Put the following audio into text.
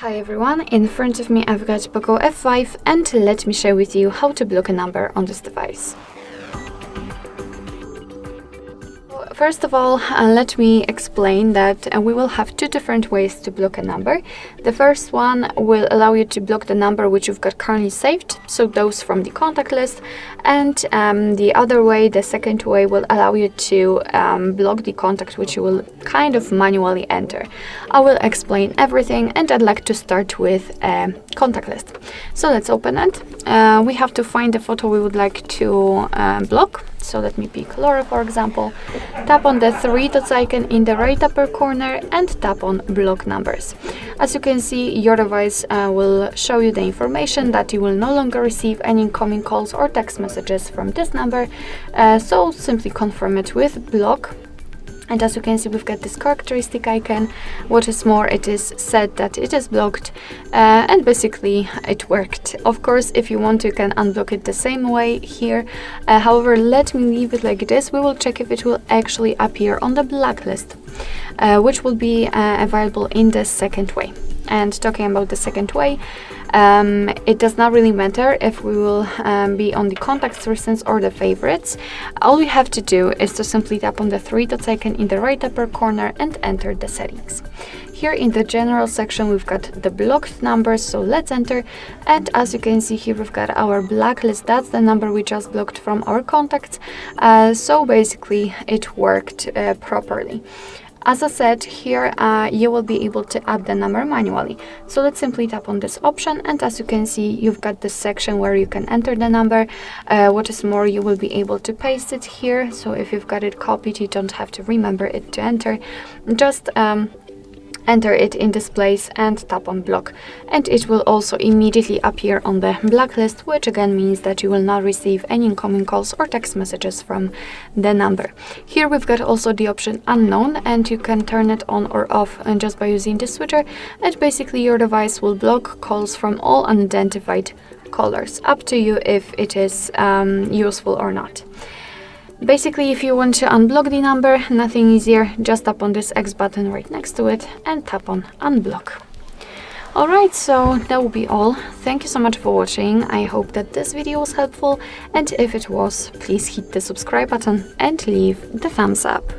Hi everyone, in front of me I've got POCO F5 and let me share with you how to block a number on this device. First of all, let me explain that we will have two different ways to block a number. The first one will allow you to block the number which you've got currently saved, so those from the contact list, and the other way, the second way, will allow you to block the contact which you will kind of manually enter. I will explain everything, and I'd like to start with a contact list. So let's open it. We have to find the photo we would like to block. So let me pick Laura, for example. Tap on the three dots icon in the right upper corner and tap on block numbers. As you can see, your device will show you the information that you will no longer receive any incoming calls or text messages from this number. So simply confirm it with block. And as you can see, we've got this characteristic icon. What is more, it is said that it is blocked, and basically it worked. Of course, if you want, you can unblock it the same way here. However, let me leave it like this. We will check if it will actually appear on the blacklist, which will be available in the second way. And talking about the second way, it does not really matter if we will be on the contacts, recents, or the favorites. All we have to do is to simply tap on the three dots icon in the right upper corner and enter the settings. Here in the general section, we've got the blocked numbers, so let's enter. And as you can see here, we've got our blacklist. That's the number we just blocked from our contacts. So basically, it worked properly. As I said, here you will be able to add the number manually. So let's simply tap on this option, and as you can see, you've got this section where you can enter the number. What is more, you will be able to paste it here. So if you've got it copied, you don't have to remember it to enter. Just enter it in this place and tap on block, and it will also immediately appear on the blacklist, which again means that you will not receive any incoming calls or text messages from the number. Here we've got also the option unknown, and you can turn it on or off just by using the switcher, and basically your device will block calls from all unidentified callers. Up to you if it is useful or not. Basically, if you want to unblock the number, nothing easier, just tap on this X button right next to it and tap on unblock. Alright, so that will be all. Thank you so much for watching. I hope that this video was helpful, and if it was, please hit the subscribe button and leave the thumbs up.